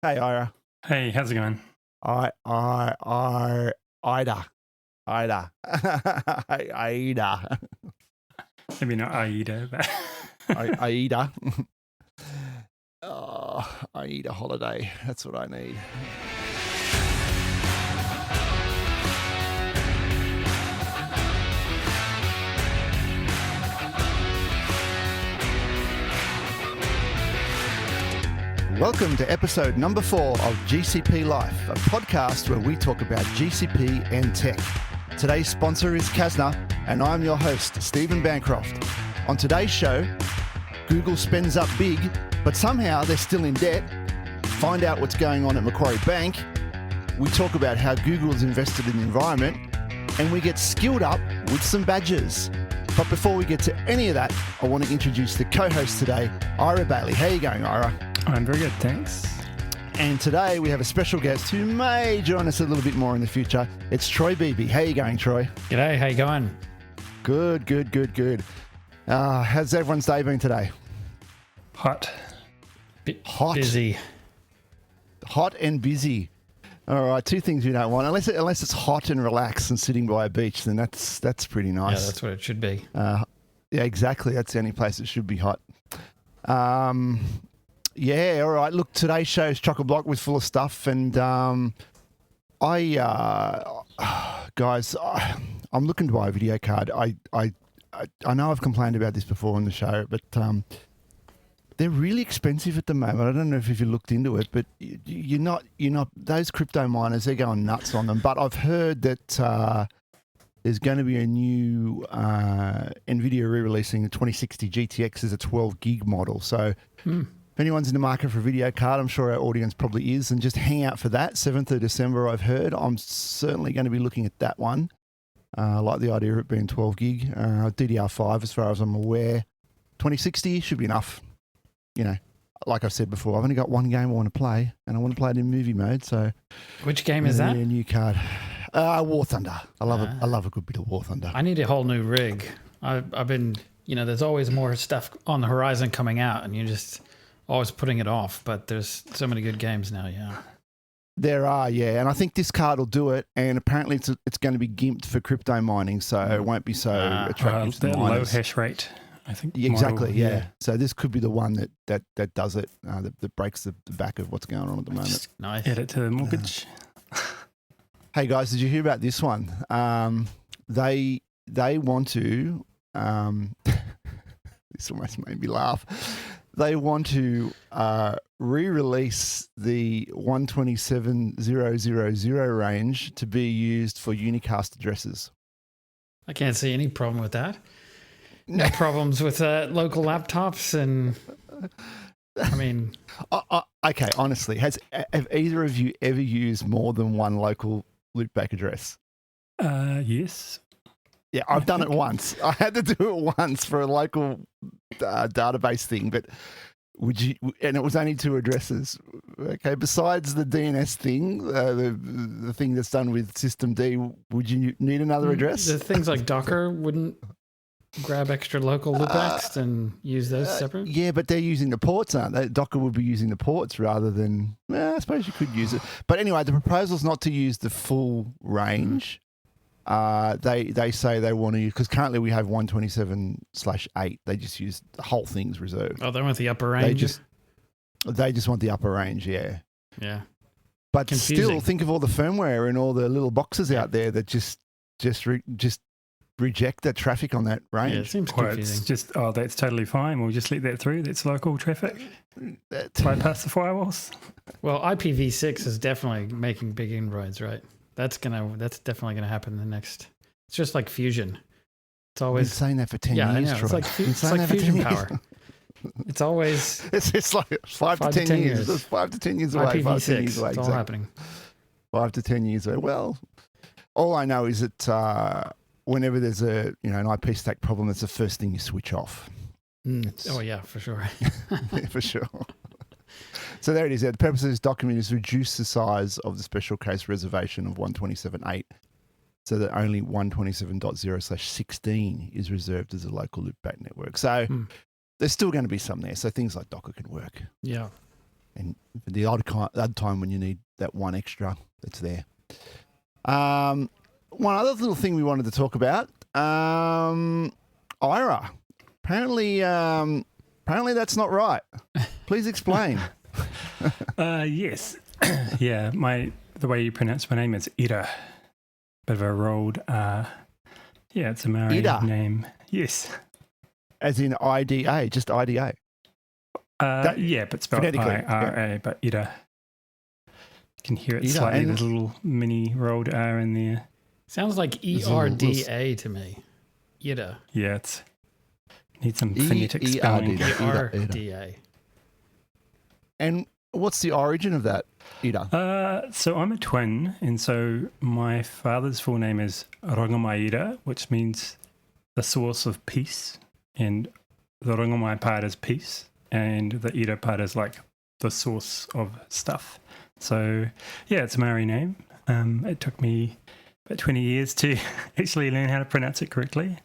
Hey, Ira. Hey, how's it going? Ida. Aida. Maybe not Aida, but Aida. Oh, I need a holiday. That's what I need. Welcome to episode number 4 of GCP Life, a podcast where we talk about GCP and tech. Today's sponsor is Kasna, and I'm your host, Stephen Bancroft. On today's show, Google spends up big, but somehow they're still in debt. Find out what's going on at Macquarie Bank. We talk about how Google has invested in the environment, and we get skilled up with some badges. But before we get to any of that, I want to introduce the co-host today, Ira Bailey. How are you going, Ira? I'm very good, thanks. And today we have a special guest who may join us a little bit more in the future. It's Troy Beebe. How are you going, Troy? G'day, how you going? Good. How's everyone's day been today? Hot. Hot. Busy. Hot and busy. All right, two things we don't want. Unless it's hot and relaxed and sitting by a beach, then that's pretty nice. Yeah, that's what it should be. Yeah, exactly. That's the only place it should be hot. Yeah, all right. Look, today's show is chock-a-block with full of stuff, and guys, I'm looking to buy a video card. I know I've complained about this before on the show, but they're really expensive at the moment. I don't know if you looked into it, but you're not those crypto miners, they're going nuts on them. But I've heard that there's going to be a new NVIDIA re-releasing the 2060 GTX as a 12 gig model. So if anyone's in the market for a video card, I'm sure our audience probably is, and just hang out for that. 7th of December, I've heard. I'm certainly going to be looking at that one. I like the idea of it being 12 gig. DDR5, as far as I'm aware. 2060 should be enough. You know, like I've said before, I've only got one game I want to play, and I want to play it in movie mode. So, which game is that? A new card. War Thunder. I love a good bit of War Thunder. I need a whole new rig. I've been, there's always more stuff on the horizon coming out, and you're just always putting it off. But there's so many good games now. Yeah. There are, yeah, and I think this card will do it. And apparently, it's going to be gimped for crypto mining, so it won't be so attractive to the miners. Low hash rate, I think. Exactly, model, yeah. So this could be the one that does it, that breaks the back of what's going on at the moment. Nice. Add it to the mortgage. Hey guys, did you hear about this one? They want to. This almost made me laugh. They want to re-release the 127.0.0.0 range to be used for Unicast addresses. I can't see any problem with that. No problems with local laptops, and I mean, okay. Honestly, have either of you ever used more than one local loopback address? Yes. Yeah, I've done it once. I had to do it once for a local database thing, but would you? And it was only 2 addresses. Okay, besides the DNS thing, the thing that's done with systemd, would you need another address? The things like Docker wouldn't grab extra local loopbacks and use those separate? Yeah, but they're using the ports, aren't they? Docker would be using the ports rather than, I suppose you could use it. But anyway, the proposal's not to use the full range. They say they want to use, because currently we have 127/8. They just use the whole thing's reserved. Oh, they want the upper range? They just want the upper range, yeah. Yeah. But confusing. Still, think of all the firmware and all the little boxes out there that just reject that traffic on that range. Yeah, it seems confusing. It's just, that's totally fine. We'll just let that through. That's local traffic. Bypass the firewalls. Well, IPv6 is definitely making big inroads, right? That's definitely gonna happen in the next. It's just like fusion. It's always been saying that for 10 years. I know. It's like fusion power. It's always it's like 5 to 10 years. It's 5 to 10 years away. IPv6. 5 to 10 years away. It's all happening. 5 to 10 years away. Well, all I know is that whenever there's an IP stack problem, that's the first thing you switch off. Oh yeah, for sure. Yeah, for sure. So there it is. The purpose of this document is to reduce the size of the special case reservation of 127.8 so that only 127.0/16 is reserved as a local loopback network. So there's still going to be some there. So things like Docker can work. Yeah. And for the odd time when you need that one extra, it's there. One other little thing we wanted to talk about, IRA. Apparently that's not right. Please explain. Yes. Yeah, the way you pronounce my name is Ida. Bit of a rolled it's a Maori Ida. name. Yes. As in IDA, just IDA. But spelled phonetically, IRA, but Ida. You can hear it Ida, slightly. and- There's a little mini rolled R in there. Sounds like ERDA to me. Ida. Yeah, it's needs some phonetic ERDA. spelling. ERDA. And what's the origin of that, Ida? So I'm a twin, and so my father's full name is Rangamaira, which means the source of peace, and the Rangamai part is peace, and the Ida part is like the source of stuff. So yeah, it's a Maori name. It took me about 20 years to actually learn how to pronounce it correctly.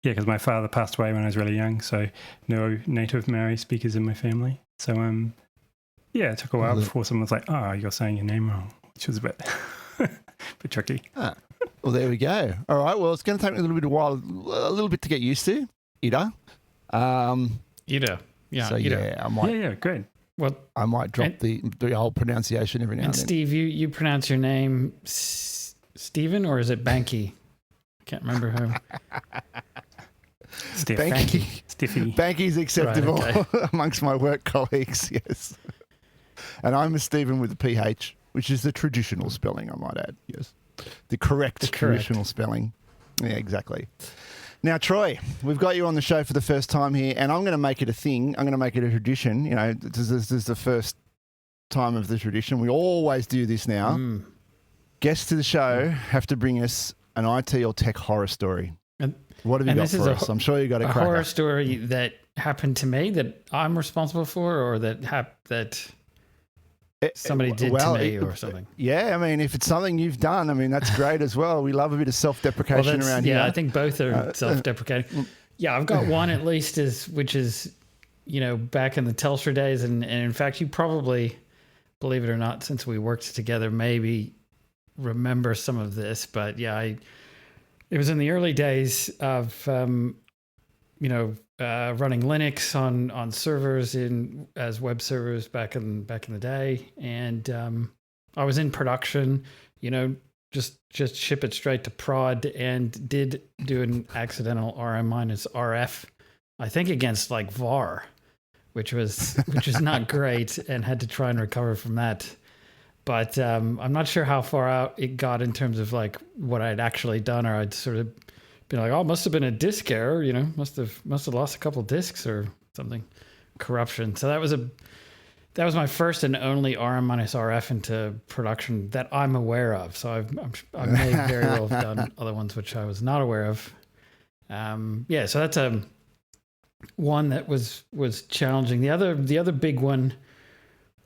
Because my father passed away when I was really young, so no native Maori speakers in my family. So it took a while before someone was like, "Oh, you're saying your name wrong," which was a bit tricky. Well, there we go. All right. Well, it's going to take me a little bit to get used to, Ida. Ida. Yeah. So Ida. I might. Yeah, great. Well, I might drop the whole pronunciation every now and and then. Steve, you pronounce your name Stephen, or is it Banky? I can't remember who. Banky. Stiffy. Banky's acceptable Right, amongst my work colleagues, yes. And I'm a Stephen with a PH, which is the traditional spelling, I might add, yes. The correct traditional spelling. Yeah, exactly. Now, Troy, we've got you on the show for the first time here, and I'm going to make it a thing. I'm going to make it a tradition. You know, this is the first time of the tradition. We always do this now. Guests to the show have to bring us an IT or tech horror story. And what have you got for us? I'm sure you got a cracker. horror story that happened to me that I'm responsible for, or that somebody did to me or something. Yeah, I mean, if it's something you've done, I mean, that's great as well. We love a bit of self-deprecation around here. Yeah, I think both are self-deprecating. Yeah, I've got one at least, which is, back in the Telstra days. And in fact, you probably, believe it or not, since we worked together, maybe remember some of this. But yeah, it was in the early days of, running Linux on servers as web servers back in the day, and I was in production, just ship it straight to prod, and did do an accidental RM minus RF, I think against like var, which is not great, and had to try and recover from that. But I'm not sure how far out it got in terms of like what I'd actually done, or I'd sort of been like, oh, it must have been a disk error, must have lost a couple disks or something, corruption. So that was my first and only RM minus RF into production that I'm aware of. So I may very well have done other ones which I was not aware of. So that's one that was challenging. The other big one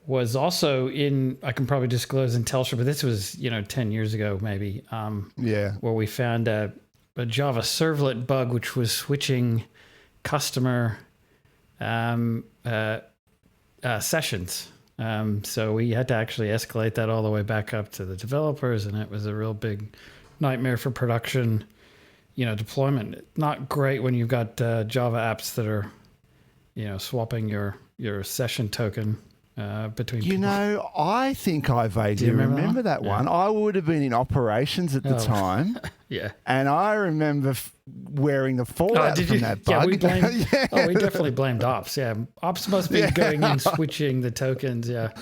was also I can probably disclose in Telstra, but this was 10 years ago maybe. Where we found a Java servlet bug, which was switching customer sessions. So we had to actually escalate that all the way back up to the developers, and it was a real big nightmare for production, deployment. Not great when you've got Java apps that are, swapping your session token between people. I think I vaguely remember that one. I would have been in operations at the time. Yeah. And I remember wearing the fallout from that bug. Yeah, we definitely blamed ops. Yeah. Ops must be going and switching the tokens. Yeah.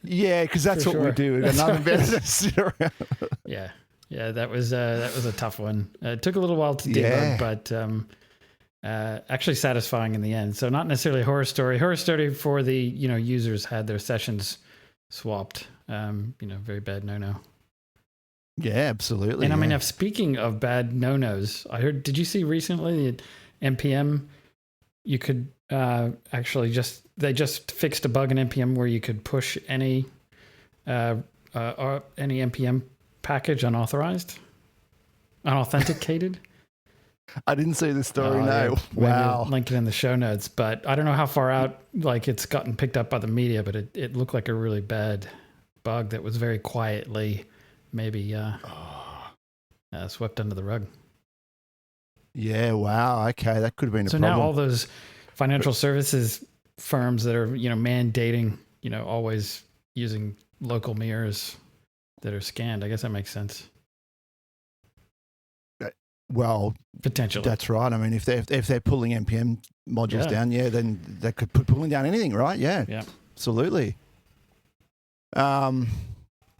Yeah, because that's what we do. We've got nothing better to sit around. Yeah. Yeah, that was a tough one. It took a little while to debug, but actually satisfying in the end. So not necessarily a horror story. Horror story for the users had their sessions swapped. Very bad no. Yeah, absolutely. And I mean, speaking of bad no-nos, I heard. Did you see recently the NPM? You could actually they just fixed a bug in NPM where you could push any NPM package unauthenticated. I didn't see the story. Oh, No. yeah. Maybe Wow. link it in the show notes, but I don't know how far out like it's gotten picked up by the media, but it looked like a really bad bug that was very quietly maybe swept under the rug. Yeah. Wow. Okay, that could have been a So problem. now all those financial services firms that are, mandating, always using local mirrors that are scanned. I guess that makes sense. Well, Potentially. that's right. I mean, if they're pulling NPM modules Yeah. down, then they could put pulling down anything, right? Yeah. Yeah. Absolutely.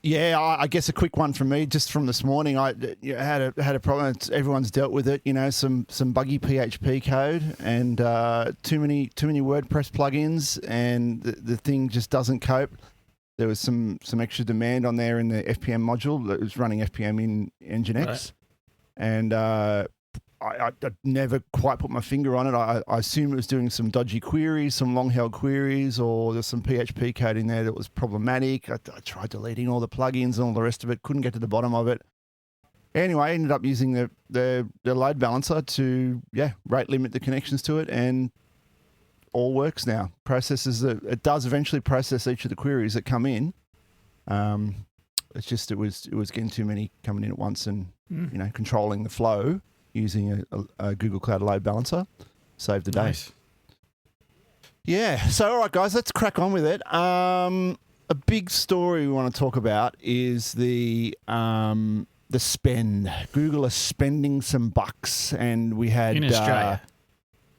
Yeah, I guess a quick one from me, just from this morning. I had a problem. Everyone's dealt with it. Some buggy PHP code and too many WordPress plugins, and the thing just doesn't cope. There was some extra demand on there in the FPM module that was running FPM in Nginx, Right. and I never quite put my finger on it. I assume it was doing some dodgy queries, some long-held queries, or there's some PHP code in there that was problematic. I tried deleting all the plugins and all the rest of it, couldn't get to the bottom of it. Anyway, I ended up using the load balancer to, rate limit the connections to it, and all works now. It does eventually process each of the queries that come in. It's just it was getting too many coming in at once, and controlling the flow using a Google Cloud load balancer saved the day. Nice. Yeah. So, all right, guys, let's crack on with it. A big story we want to talk about is the spend. Google are spending some bucks, and we had In Australia.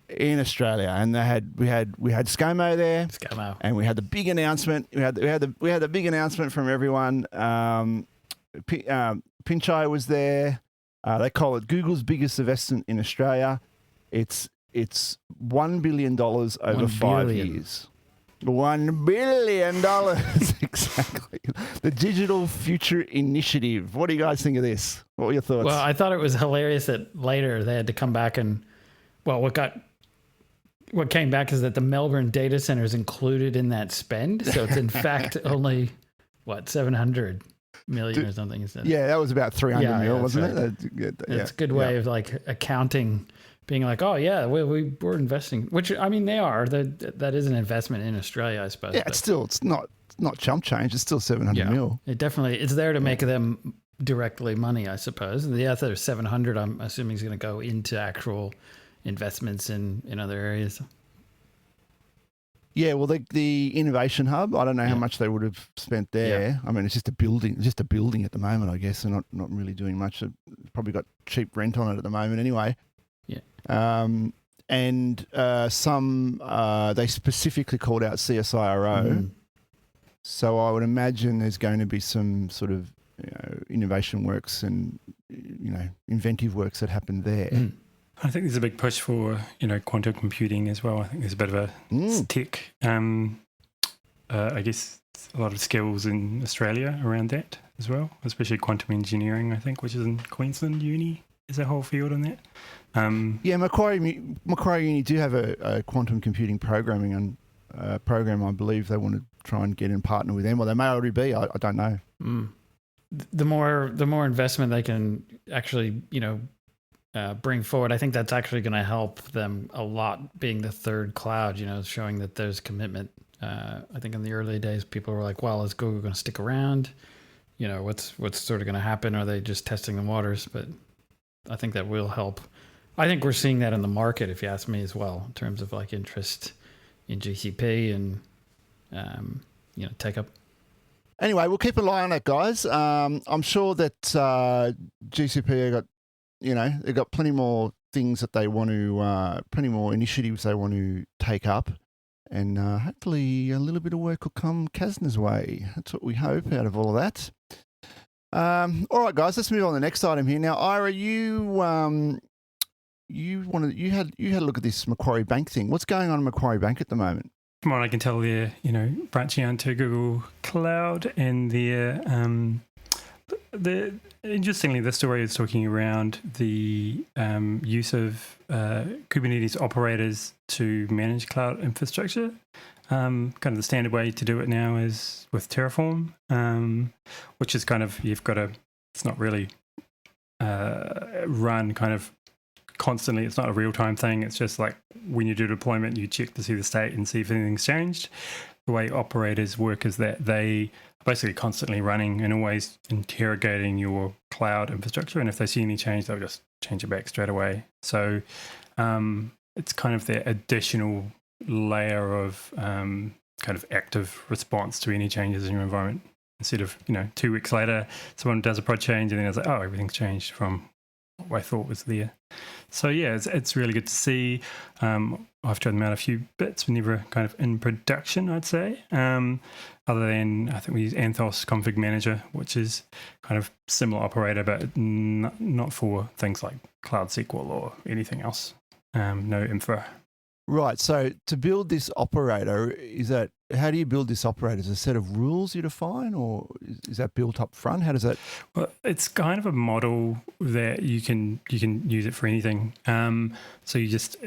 And we had ScoMo there, ScoMo. and we had the big announcement. We had the big announcement from everyone. Pinchai was there. They call it Google's biggest investment in Australia. It's $1 billion over 5 years. $1 billion, exactly. The Digital Future Initiative. What do you guys think of this? What were your thoughts? Well, I thought it was hilarious that later they had to come back and, what came back is that the Melbourne data center is included in that spend. So it's in fact only, 700 million or something instead. Yeah, that was about 300 mil, wasn't right. it? It's a good way of like accounting, being like, oh yeah, we're investing, which I mean they are. That is an investment in Australia, I suppose. Yeah, it's not chump change. It's still 700 mil. It's there to make them directly money, I suppose. The other 700, I'm assuming, is going to go into actual investments in other areas. Yeah, well, the innovation hub, I don't know how much they would have spent there. Yeah. I mean, it's just a building at the moment, I guess. They're not really doing much. They've probably got cheap rent on it at the moment anyway. Yeah. And they specifically called out CSIRO. Mm. So I would imagine there's going to be some sort of innovation works and inventive works that happen there. Mm. I think there's a big push for, quantum computing as well. I think there's a bit of a tech, I guess a lot of skills in Australia around that as well, especially quantum engineering, I think, which is in Queensland Uni. Is a whole field on that. Macquarie Uni do have a quantum computing programming program. I believe they want to try and get in partner with them. Well, they may already be. I don't know. Mm. The more investment they can actually, bring forward, I think that's actually going to help them a lot, being the third cloud, showing that there's commitment. I think in the early days, people were like, well, is Google going to stick around? What's sort of going to happen? Are they just testing the waters? But I think that will help. I think we're seeing that in the market, if you ask me as well, in terms of like interest in GCP and, take up. Anyway, we'll keep an eye on it, guys. I'm sure that GCP got, they've got plenty more things that they want to, plenty more initiatives they want to take up, and hopefully a little bit of work will come Kasna's way. That's what we hope out of all of that. All right, guys, let's move on to the next item here. Now, Ira, you had a look at this Macquarie Bank thing. What's going on in Macquarie Bank at the moment? From what I can tell, they're branching out to Google Cloud, and interestingly, the story is talking around the use of Kubernetes operators to manage cloud infrastructure. Kind of the standard way to do it now is with Terraform, which is kind of it's not really run kind of constantly. It's not a real-time thing. It's just like when you do deployment, you check to see the state and see if anything's changed. The way operators work is that they are basically constantly running and always interrogating your cloud infrastructure. And if they see any change, they'll just change it back straight away. So it's kind of the additional layer of kind of active response to any changes in your environment. Instead of, 2 weeks later, someone does a prod change and then it's like, oh, everything's changed from what I thought was there. So yeah, it's really good to see. I've tried them out a few bits, never kind of in production, I'd say. Other than, I think we use Anthos Config Manager, which is kind of similar operator, but not for things like Cloud SQL or anything else. No infra. Right. So to build this operator, how do you build this operator? Is it a set of rules you define, or is that built up front? How does that? Well, it's kind of a model that you can use it for anything. So you just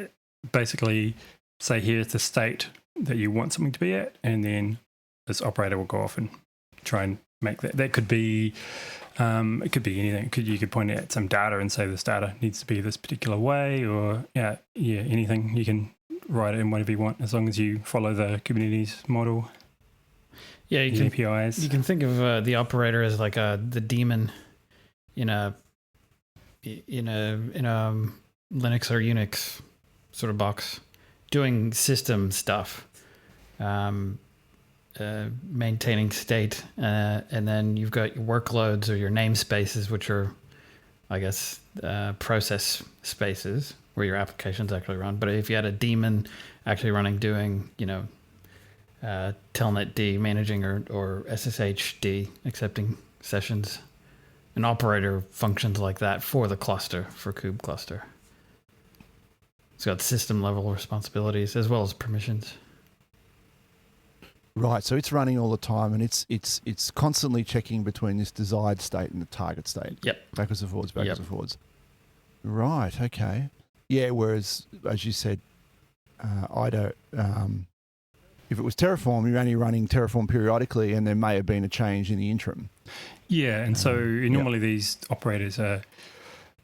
basically say, here's the state that you want something to be at, and then this operator will go off and try and make that. That could be, it could be anything. You could point at some data and say this data needs to be this particular way, or anything. You can write it in whatever you want as long as you follow the Kubernetes model. Yeah, you can APIs. You can think of the operator as like the daemon in a Linux or Unix sort of box, doing system stuff, maintaining state, and then you've got your workloads or your namespaces, which are, I guess, process spaces where your applications actually run. But if you had a daemon actually running, doing, telnet-d managing or SSH-d accepting sessions, an operator functions like that for the cluster, for kube cluster. It's got system level responsibilities as well as permissions. Right, so it's running all the time, and it's constantly checking between this desired state and the target state. Yep. Backwards and forwards, backwards and forwards. Right, okay. Yeah, whereas, as you said, IDA, if it was Terraform, you're only running Terraform periodically, and there may have been a change in the interim. Yeah, and so normally these operators are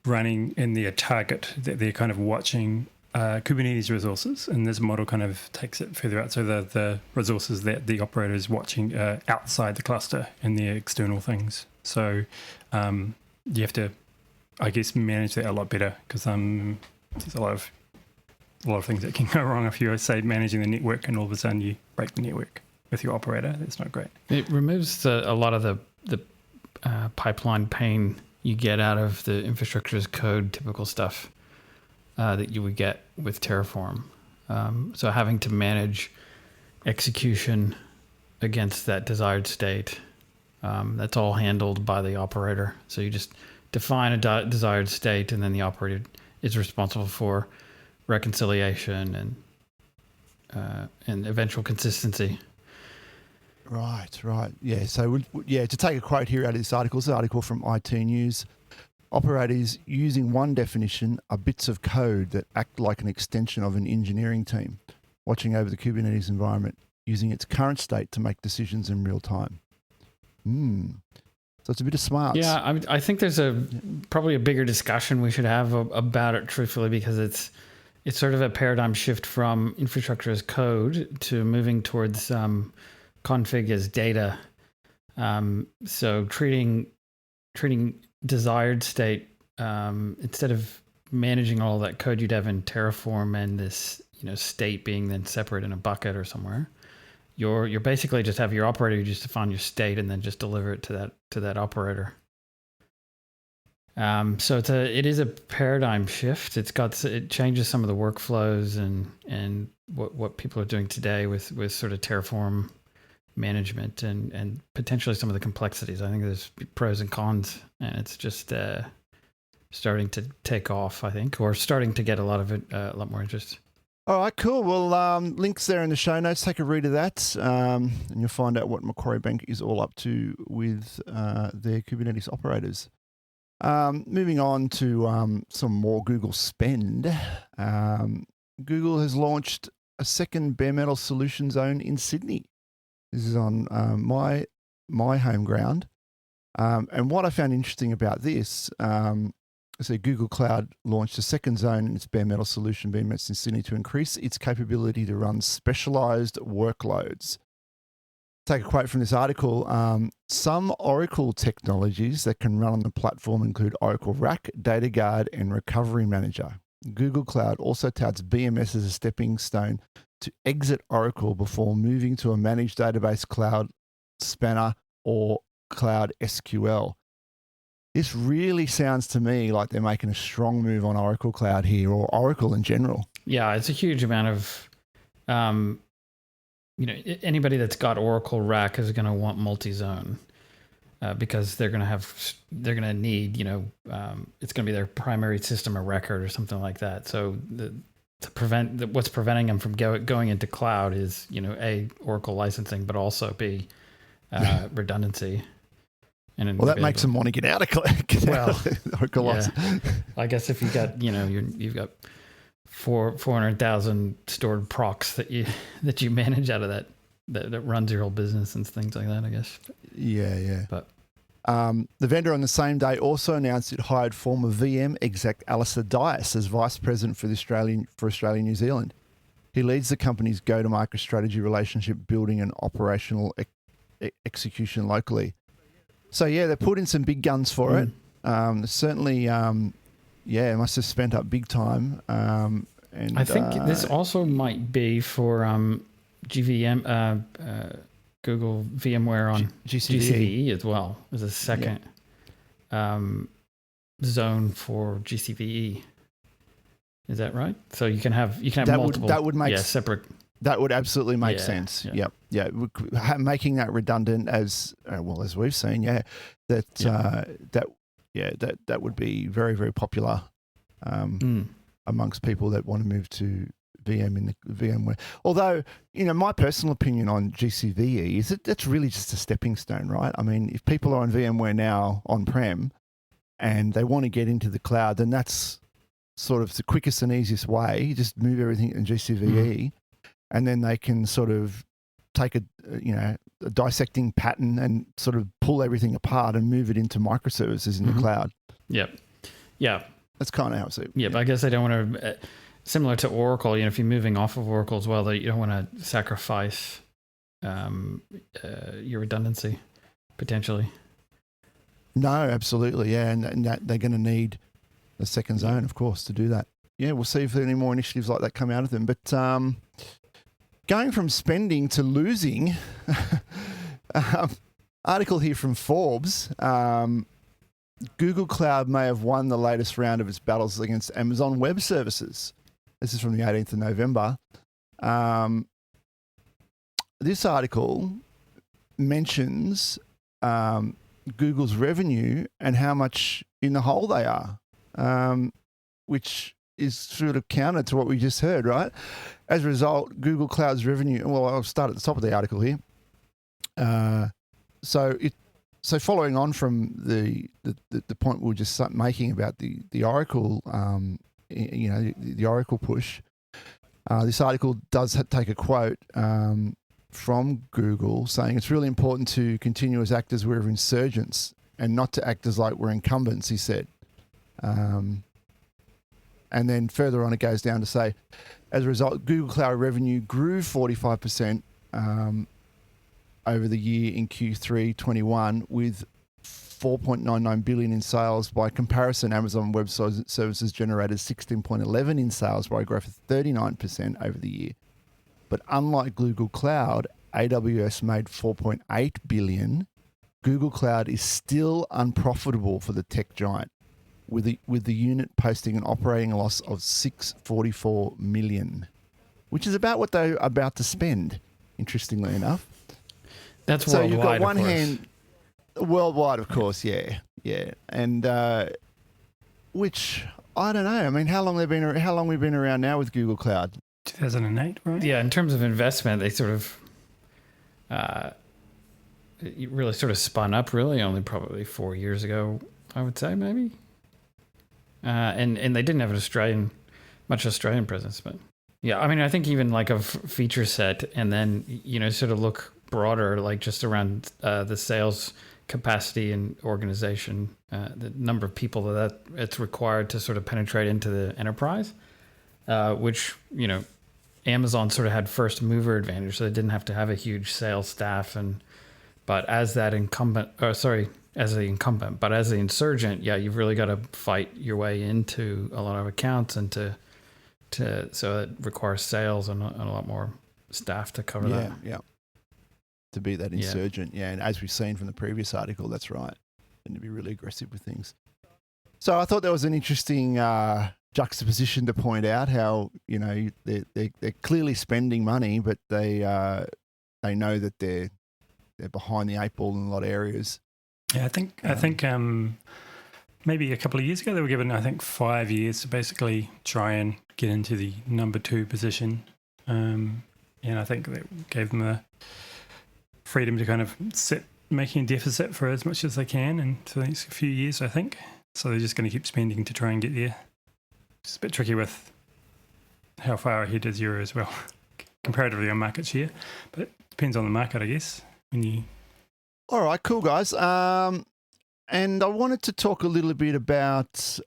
running in their target, that they're kind of watching Kubernetes resources, and this model kind of takes it further out. So the resources that the operator is watching outside the cluster and the external things. So you have to, I guess, manage that a lot better, because there's a lot of things that can go wrong if you're, say, managing the network and all of a sudden you break the network with your operator. That's not great. It removes a lot of the pipeline pain you get out of the infrastructure as code typical stuff that you would get with Terraform. So having to manage execution against that desired state, that's all handled by the operator. So you just define a desired state, and then the operator is responsible for reconciliation and eventual consistency. Right. Yeah, so to take a quote here out of this article, it's an article from IT News. Operators using one definition are bits of code that act like an extension of an engineering team, watching over the Kubernetes environment, using its current state to make decisions in real time. So it's a bit of smarts. Yeah, I think there's probably a bigger discussion we should have about it, truthfully, because it's sort of a paradigm shift from infrastructure as code to moving towards config as data. So treating desired state, instead of managing all that code you'd have in Terraform and this state being then separate in a bucket or somewhere, you're basically just have your operator, you just define your state and then just deliver it to that operator. So it is a paradigm shift. It changes some of the workflows and what people are doing today with sort of Terraform management and potentially some of the complexities. I think there's pros and cons, and it's just starting to take off, I think, or starting to get a lot more interest. All right, cool. Well, links there in the show notes. Take a read of that, and you'll find out what Macquarie Bank is all up to with their Kubernetes operators. Moving on to some more Google spend. Google has launched a second bare metal solution zone in Sydney. This is on my home ground. And what I found interesting about this, So Google Cloud launched a second zone in its bare metal solution, BMS in Sydney, to increase its capability to run specialized workloads. Take a quote from this article. Some Oracle technologies that can run on the platform include Oracle RAC, DataGuard, and Recovery Manager. Google Cloud also touts BMS as a stepping stone to exit Oracle before moving to a managed database cloud spanner or cloud SQL. This really sounds to me like they're making a strong move on Oracle Cloud here, or Oracle in general. Yeah, it's a huge amount of, anybody that's got Oracle RAC is going to want multi-zone because they're going to need, it's going to be their primary system of record or something like that. So what's preventing them from going into cloud is, A, Oracle licensing, but also B, redundancy. And well, that makes them want to get out of Oracle. Yeah. I guess if you've got, you've got 400,000 stored procs that you manage out of that runs your whole business and things like that, I guess. Yeah. But the vendor on the same day also announced it hired former VM exec Alistair Dias as vice president for Australia New Zealand. He leads the company's go-to-market strategy, relationship building, and operational execution locally. So yeah, they put in some big guns for it. Certainly, it must have spent up big time. And I think this also might be for GVM, Google VMware on GCVE as well as a second zone for GCVE. Is that right? So you can have multiple. That would make separate. That would absolutely make sense. Yeah. Yep. Making that redundant as we've seen. That would be very, very popular amongst people that want to move to VM in the VMware. Although, my personal opinion on GCVE is that that's really just a stepping stone, right? I mean, if people are on VMware now on-prem and they want to get into the cloud, then that's sort of the quickest and easiest way. You just move everything in GCVE. And then they can sort of take a dissecting pattern and sort of pull everything apart and move it into microservices in the cloud. Yep. Yeah. That's kind of how I see it. Yeah, but I guess they don't want to, similar to Oracle, if you're moving off of Oracle as well, you don't want to sacrifice your redundancy, potentially. No, absolutely. Yeah, and that they're going to need a second zone, of course, to do that. Yeah, we'll see if there are any more initiatives like that come out of them. But going from spending to losing, article here from Forbes, Google Cloud may have won the latest round of its battles against Amazon Web Services. This is from the 18th of November. This article mentions Google's revenue and how much in the hole they are, which is sort of counter to what we just heard, right? As a result, Google Cloud's revenue, well, I'll start at the top of the article here. So following on from the point we were just making about the Oracle, the Oracle push, this article does take a quote from Google saying it's really important to continue as act as we're insurgents and not to act as like we're incumbents, he said. And then further on, it goes down to say, as a result, Google Cloud revenue grew 45% over the year in Q3 21 with 4.99 billion in sales. By comparison, Amazon Web Services generated 16.11 in sales by a growth of 39% over the year. But unlike Google Cloud, AWS made 4.8 billion. Google Cloud is still unprofitable for the tech giant, with the unit posting an operating loss of 644 million, which is about what they're about to spend, interestingly enough. That's so worldwide, you've got one of course. hand worldwide, of course, yeah, and which I don't know. I mean, how long we've been around now with Google Cloud? 2008, right? Yeah, in terms of investment, they sort of really sort of spun up really only probably 4 years ago, I would say, maybe. And they didn't have much Australian presence, but yeah, I mean, I think even like a feature set, and then sort of look broader, like just around the sales capacity and organization, the number of people that it's required to sort of penetrate into the enterprise, which, you know, Amazon sort of had first mover advantage, so they didn't have to have a huge sales staff. But as the incumbent, but as the insurgent, yeah, you've really got to fight your way into a lot of accounts, and so it requires sales and a lot more staff to cover that. Yeah. To be that insurgent, and as we've seen from the previous article, that's right, and to be really aggressive with things. So I thought that was an interesting juxtaposition to point out how, you know, they're clearly spending money, but they know that they're behind the eight ball in a lot of areas. Yeah, I think maybe a couple of years ago they were given, I think, 5 years to basically try and get into the number 2 position, and I think that gave them the freedom to kind of sit making a deficit for as much as they can and for the next few years, I think. So they're just going to keep spending to try and get there. It's a bit tricky with how far ahead is Euro as well, comparatively on market share, but it depends on the market, I guess. All right, cool, guys. And I wanted to talk a little bit about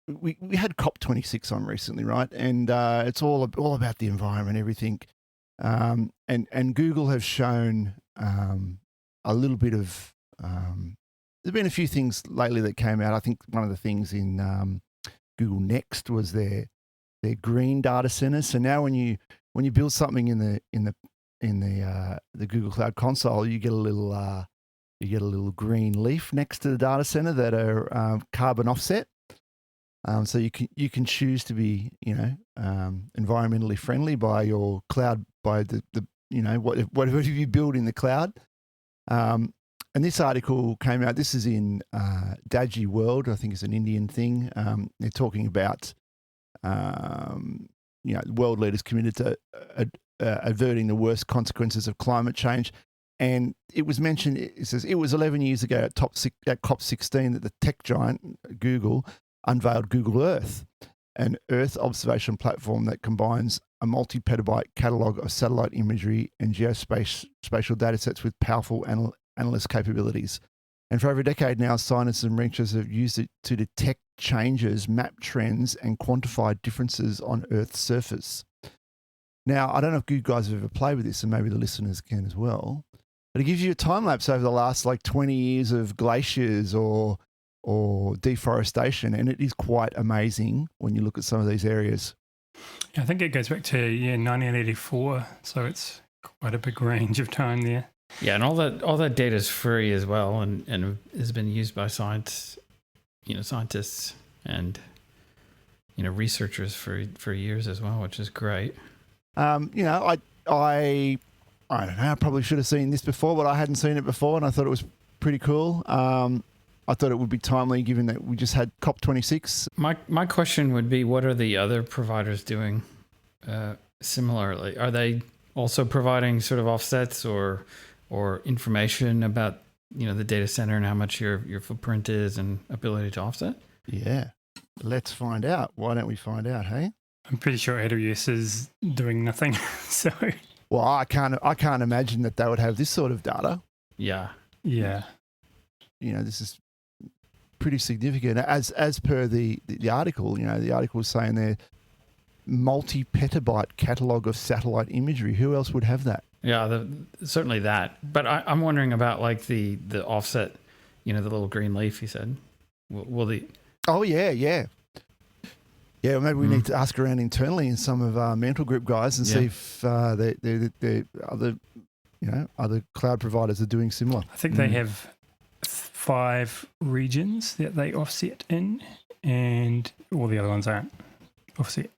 we had COP26 on recently, right? And it's all about the environment, everything. And Google have shown a little bit of there's been a few things lately that came out. I think one of the things in Google Next was their green data centers. So now when you build something in the Google Cloud Console, you get a little green leaf next to the data center that are carbon offset. So you can choose to be, you know, environmentally friendly by your cloud, by the you know, whatever you build in the cloud. And this article came out. This is in Daji World. I think it's an Indian thing. They're talking about you know, world leaders committed to averting the worst consequences of climate change. And it was mentioned. It says it was 11 years ago at COP16 that the tech giant Google unveiled Google Earth, an Earth observation platform that combines a multi-petabyte catalogue of satellite imagery and geospatial data sets with powerful analyst capabilities. And for over a decade now, scientists and researchers have used it to detect changes, map trends, and quantify differences on Earth's surface. Now, I don't know if you guys have ever played with this, and maybe the listeners can as well, but it gives you a time lapse over the last 20 years of glaciers or deforestation, and it is quite amazing when you look at some of these areas. I think it goes back to 1984, so it's quite a big range of time there. Yeah, and all that data is free as well, and has been used by scientists and researchers for years as well, which is great. I don't know. I probably should have seen this before, but I hadn't seen it before, and I thought it was pretty cool. I thought it would be timely given that we just had COP26. My question would be, what are the other providers doing similarly? Are they also providing sort of offsets or information about the data center and how much your footprint is and ability to offset? Yeah, let's find out. Why don't we find out? Hey, I'm pretty sure AWS is doing nothing. So, well, I can't imagine that they would have this sort of data. Yeah. This is pretty significant as per the article. The article is saying they're multi-petabyte catalog of satellite imagery. Who else would have that? Yeah, certainly that. But I'm wondering about the offset, the little green leaf you said. Will the... Oh, yeah. Yeah, well, maybe we need to ask around internally in some of our mental group guys and see if the other cloud providers are doing similar. I think they have 5 regions that they offset in, and all the other ones aren't offset.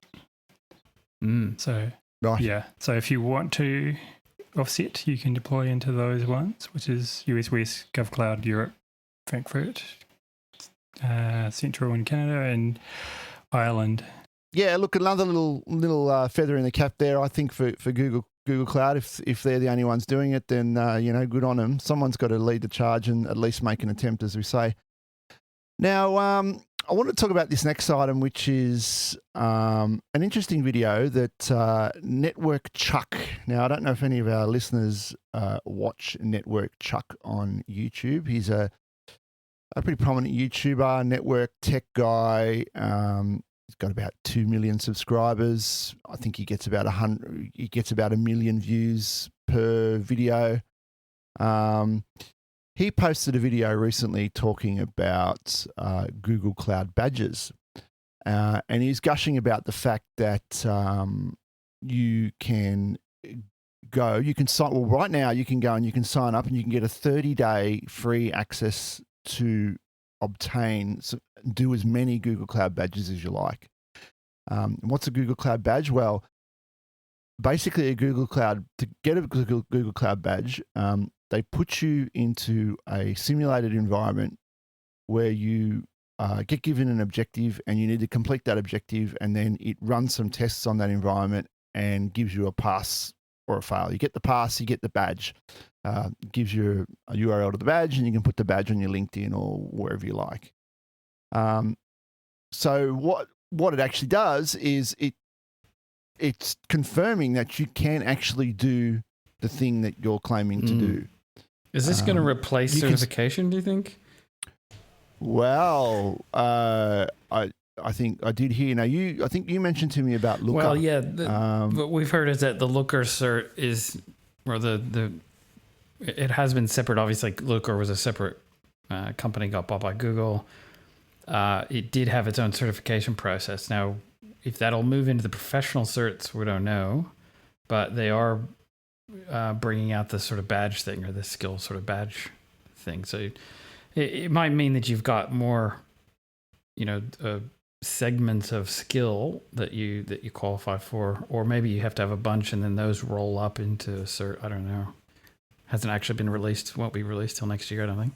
So, right. Yeah. So if you want to offset, you can deploy into those ones, which is US West, GovCloud, Europe, Frankfurt, Central and Canada, and Ireland. Yeah, look, another little feather in the cap there, I think, for Google Cloud. If they're the only ones doing it, then good on them. Someone's got to lead the charge and at least make an attempt, as we say. Now, I want to talk about this next item, which is an interesting video that Network Chuck. Now, I don't know if any of our listeners watch Network Chuck on YouTube. He's a pretty prominent YouTuber, network tech guy. He's got about 2 million subscribers. I think he gets about 100. He gets about 1 million views per video. He posted a video recently talking about Google Cloud badges, and he's gushing about the fact that you can sign. Well, right now you can go and you can sign up and you can get a 30-day free access to do as many Google Cloud badges as you like. What's a Google Cloud badge? Well, basically to get a Google Cloud badge, they put you into a simulated environment where you get given an objective and you need to complete that objective, and then it runs some tests on that environment and gives you a pass or a fail. You get the pass, you get the badge. Gives you a URL to the badge, and you can put the badge on your LinkedIn or wherever you like. So what it actually does is it's confirming that you can actually do the thing that you're claiming to do. Is this going to replace certification, do you think? Well, I think I did hear. Now, I think you mentioned to me about Looker. Well, yeah. What we've heard is that the Looker cert is, or it has been separate. Obviously, Looker was a separate company, got bought by Google. It did have its own certification process. Now, if that'll move into the professional certs, we don't know. But they are bringing out this sort of badge thing, or this skill sort of badge thing. So it might mean that you've got more, segments of skill that you qualify for, or maybe you have to have a bunch and then those roll up into a cert. I don't know. Hasn't actually been released. Won't be released till next year, I don't think.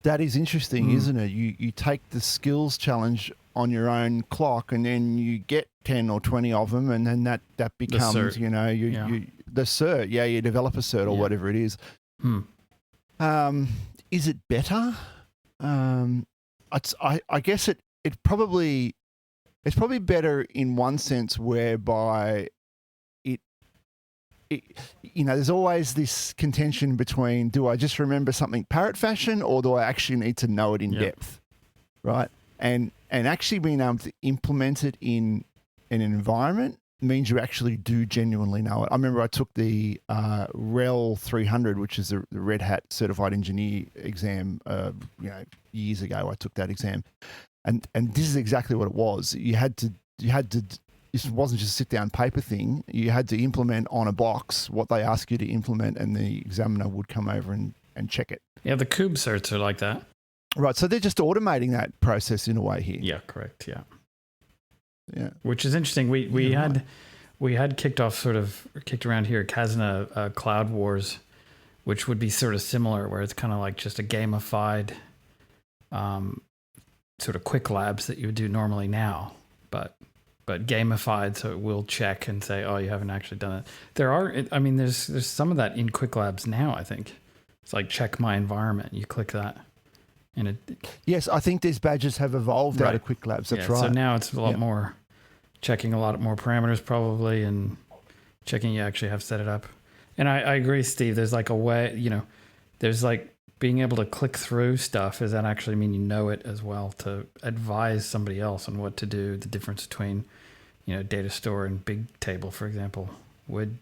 That is interesting, isn't it? You take the skills challenge on your own clock, and then you get 10 or 20 of them, and then that becomes the cert. Yeah, your developer cert or whatever it is. Is it better? I guess it's probably better in one sense, whereby there's always this contention between, do I just remember something parrot fashion, or do I actually need to know it in depth, right? And actually being able to implement it in an environment means you actually do genuinely know it. I remember I took the RHEL 300, which is the Red Hat Certified Engineer exam, years ago. I took that exam, and this is exactly what it was. You had to. This wasn't just a sit-down paper thing. You had to implement on a box what they ask you to implement, and the examiner would come over and check it. Yeah, the Kube certs are like that. Right, so they're just automating that process in a way here. Yeah, correct. Yeah. Which is interesting. We had kicked around here Kazna Cloud Wars, which would be sort of similar, where it's kind of like just a gamified sort of quick labs that you would do normally now, but gamified, so it will check and say, oh, you haven't actually done it. There's some of that in quick labs now, I think. It's like check my environment. You click that. And yes, I think these badges have evolved out of quick labs. That's right. So now it's a lot more checking a lot more parameters probably, and checking you actually have set it up. And I agree, Steve, there's like a way, there's like being able to click through stuff. Does that actually mean you know it as well, to advise somebody else on what to do? The difference between, data store and Bigtable, for example, would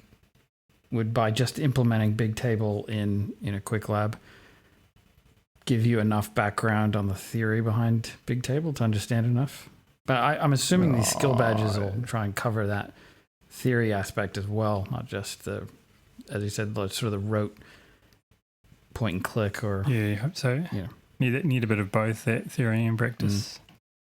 by just implementing Bigtable in a quick lab give you enough background on the theory behind Bigtable to understand enough? But I'm assuming these skill badges will try and cover that theory aspect as well, not just the, as you said, the sort of the rote point and click, or I hope so. Need a bit of both, that theory and practice.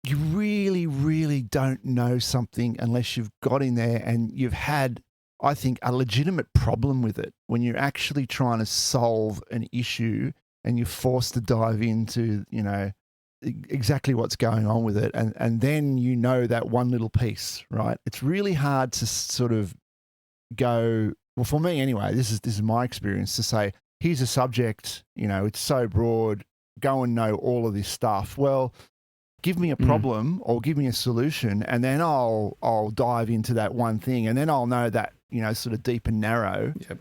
You really, really don't know something unless you've got in there and you've had, I think, a legitimate problem with it. When you're actually trying to solve an issue and you're forced to dive into, exactly what's going on with it, and then that one little piece, right? It's really hard to sort of go, well, for me anyway, this is my experience, to say, here's a subject, it's so broad, go and know all of this stuff. Well, give me a problem or give me a solution, and then I'll dive into that one thing, and then I'll know that, sort of deep and narrow. Yep.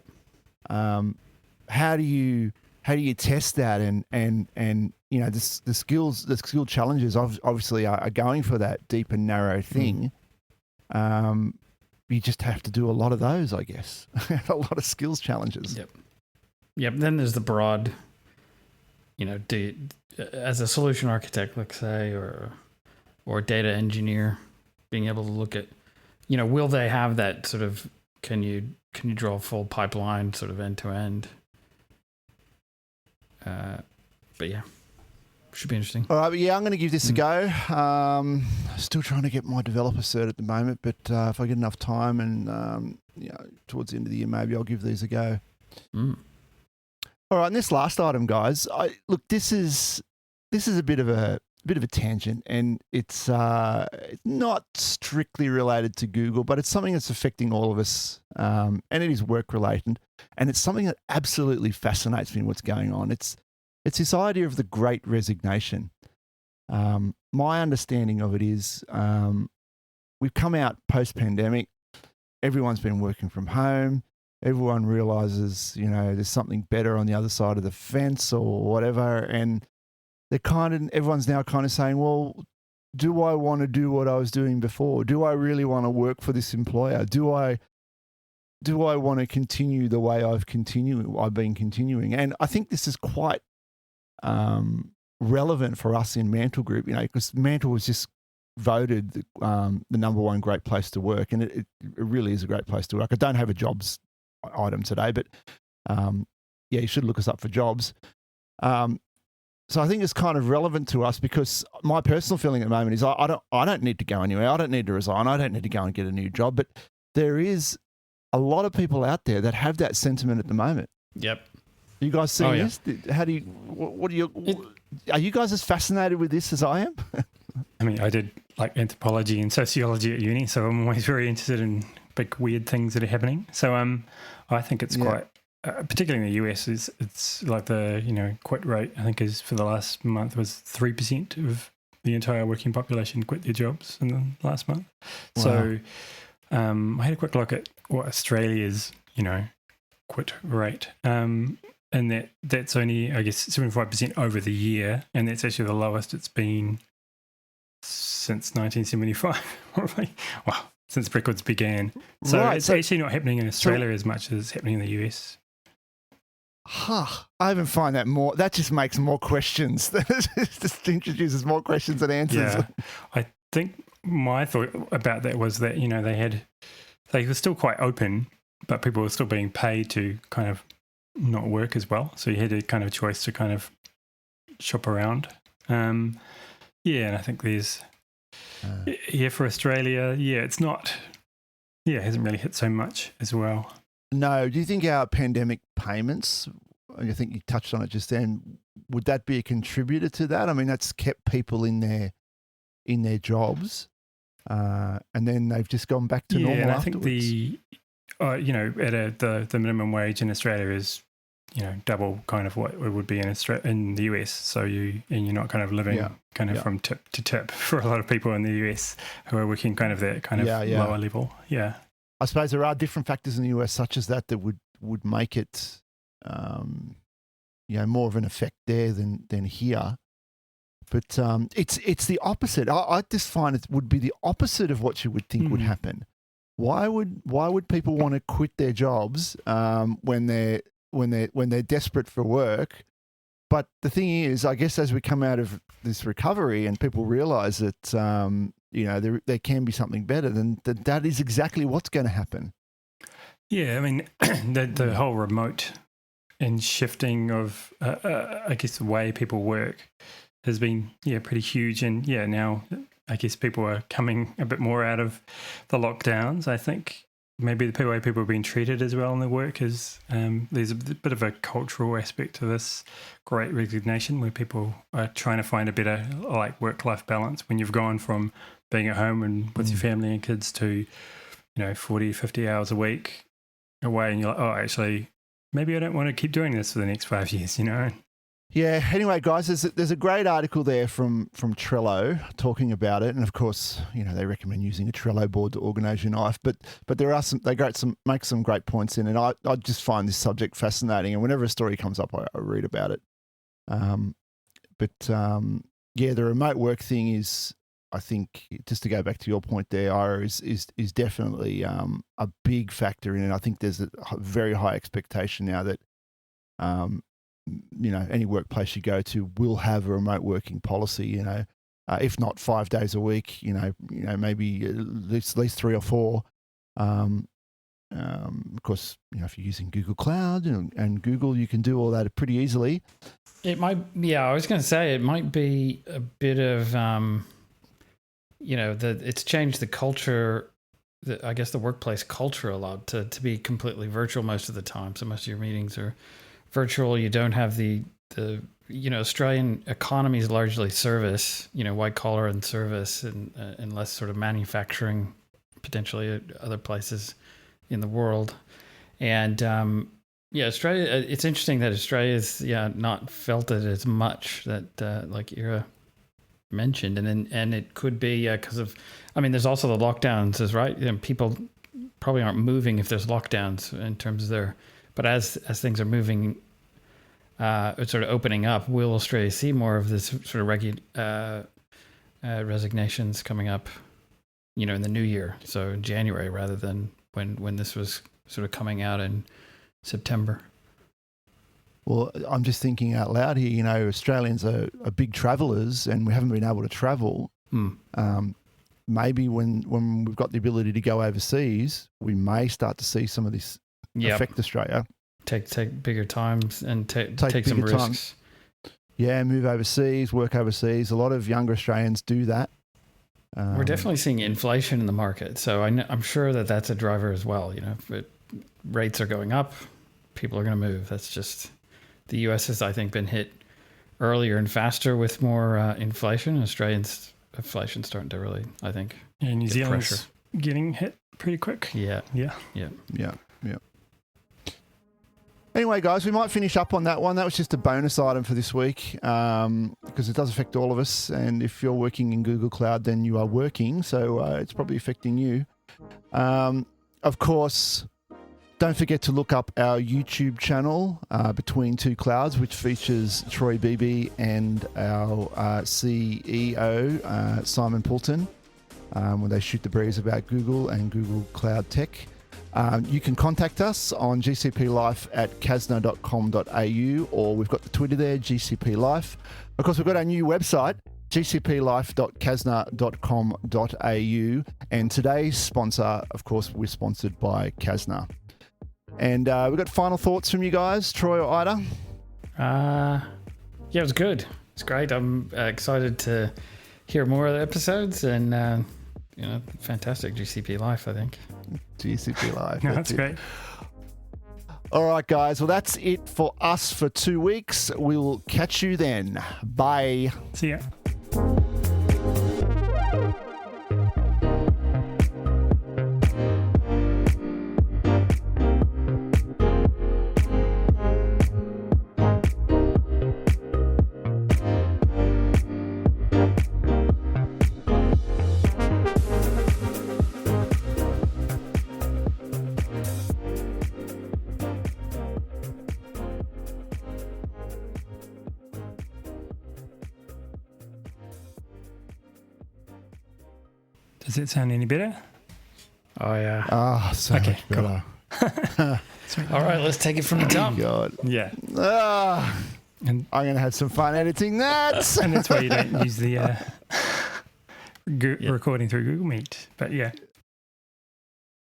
How do you test that, and the skill challenges obviously are going for that deep and narrow thing. You just have to do a lot of those, I guess. A lot of skills challenges. Yep. Then there's the broad, as a solution architect, let's say, or a data engineer, being able to look at, will they have that sort of, can you draw a full pipeline sort of end to end? But yeah, should be interesting. All right, but I'm going to give this a go. Still trying to get my developer cert at the moment, but if I get enough time and towards the end of the year, maybe I'll give these a go. All right, and this last item, guys. This is a bit of a tangent, and it's not strictly related to Google, but it's something that's affecting all of us, and it is work related, and it's something that absolutely fascinates me. What's going on? It's this idea of the Great Resignation. My understanding of it is we've come out post-pandemic. Everyone's been working from home. Everyone realizes, there's something better on the other side of the fence or whatever. And everyone's now kind of saying, well, do I want to do what I was doing before? Do I really want to work for this employer? Do I want to continue the way I've been continuing? And I think this is quite relevant for us in Mantle Group, because Mantle was just voted the number one great place to work, and it really is a great place to work. I don't have a jobs item today, but you should look us up for jobs. So I think it's kind of relevant to us, because my personal feeling at the moment is I don't need to go anywhere. I don't need to resign. I don't need to go and get a new job. But there is a lot of people out there that have that sentiment at the moment. Yep. You guys seeing this? How do you? What do you? Are you guys as fascinated with this as I am? I mean, I did like anthropology and sociology at uni, so I'm always very interested in big weird things that are happening. So I think it's quite, particularly in the US, it's like the quit rate, I think, is for the last month was 3% of the entire working population quit their jobs in the last month. Wow. So I had a quick look at what Australia's quit rate, and that's only, I guess, 75% over the year, and that's actually the lowest it's been since 1975, probably. Wow. Since records began. So it's actually not happening in Australia as much as it's happening in the US. I even find that more, that just makes more questions. Just introduces more questions than answers. Yeah. I think my thought about that was that, they were still quite open, but people were still being paid to kind of not work as well. So you had a kind of choice to kind of shop around. And I think there's, for Australia, it's not, it hasn't really hit so much as well. No. Do you think our pandemic payments, I think you touched on it just then, would that be a contributor to that? I mean, that's kept people in their jobs, and then they've just gone back to normal afterwards. I think the minimum wage in Australia is, double kind of what it would be in the US. So you're not kind of living from tip to tip for a lot of people in the US who are working kind of that kind of lower level. Yeah. I suppose there are different factors in the US such as that would make it, more of an effect there than here. But it's the opposite. I just find it would be the opposite of what you would think would happen. Why would people want to quit their jobs when they're desperate for work? But the thing is, I guess as we come out of this recovery and people realise that there can be something better, then that is exactly what's going to happen. Yeah, I mean the whole remote and shifting of I guess the way people work has been pretty huge, and now I guess people are coming a bit more out of the lockdowns. I think maybe the way people are being treated as well in their work is there's a bit of a cultural aspect to this Great Resignation where people are trying to find a better work-life balance when you've gone from being at home and with your family and kids to 40, 50 hours a week away, and you're like, oh, actually, maybe I don't want to keep doing this for the next 5 years, Yeah. Anyway, guys, there's a great article there from Trello talking about it, and of course, they recommend using a Trello board to organise your life. But there are make some great points in, and I just find this subject fascinating. And whenever a story comes up, I read about it. The remote work thing is, I think, just to go back to your point there, Ira, is definitely a big factor in it. I think there's a very high expectation now that any workplace you go to will have a remote working policy, if not 5 days a week, maybe at least 3 or 4. Of course, if you're using Google Cloud and Google, you can do all that pretty easily. It might, I was going to say it might be a bit of, it's changed the culture, I guess the workplace culture a lot to be completely virtual most of the time. So most of your meetings are virtual. You don't have the Australian economy is largely service, white collar and service, and less sort of manufacturing, potentially at other places in the world. And Australia. It's interesting that Australia's not felt it as much that like Ira mentioned, and it could be because of. I mean, there's also the lockdowns, right? People probably aren't moving if there's lockdowns in terms of their. But as things are moving, sort of opening up, will Australia see more of this sort of resignations coming up, in the new year, so in January rather than when this was sort of coming out in September? Well, I'm just thinking out loud here. Australians are big travellers, and we haven't been able to travel. Maybe when we've got the ability to go overseas, we may start to see some of this affect Australia. Take bigger times and take some bigger risks. Times. Yeah, move overseas, work overseas. A lot of younger Australians do that. We're definitely seeing inflation in the market, so I'm sure that's a driver as well. If rates are going up, people are going to move. That's just the U.S. has, I think, been hit earlier and faster with more inflation. Australians' inflation starting to really, I think, New Zealand's getting hit pretty quick. Yeah. Anyway, guys, we might finish up on that one. That was just a bonus item for this week because it does affect all of us. And if you're working in Google Cloud, then you are working. So it's probably affecting you. Of course, don't forget to look up our YouTube channel, Between Two Clouds, which features Troy Beebe and our CEO, Simon Poulton, when they shoot the breeze about Google and Google Cloud Tech. You can contact us on gcplife@casna.com.au, or we've got the Twitter there, GCP Life. Of course, we've got our new website, gcplife.casna.com.au. And today's sponsor, of course, we're sponsored by Casna. And we've got final thoughts from you guys, Troy or Ida? It was good. It's great. I'm excited to hear more of the episodes, and fantastic GCP Life, I think. GCP Life. No, that's great. All right, guys. Well, that's it for us for 2 weeks. We'll catch you then. Bye. See ya. Does it sound any better? Oh, yeah. So Okay, much better. All right, let's take it from the top. God. Yeah. I'm going to have some fun editing that. And that's why you don't use the recording through Google Meet. But yeah.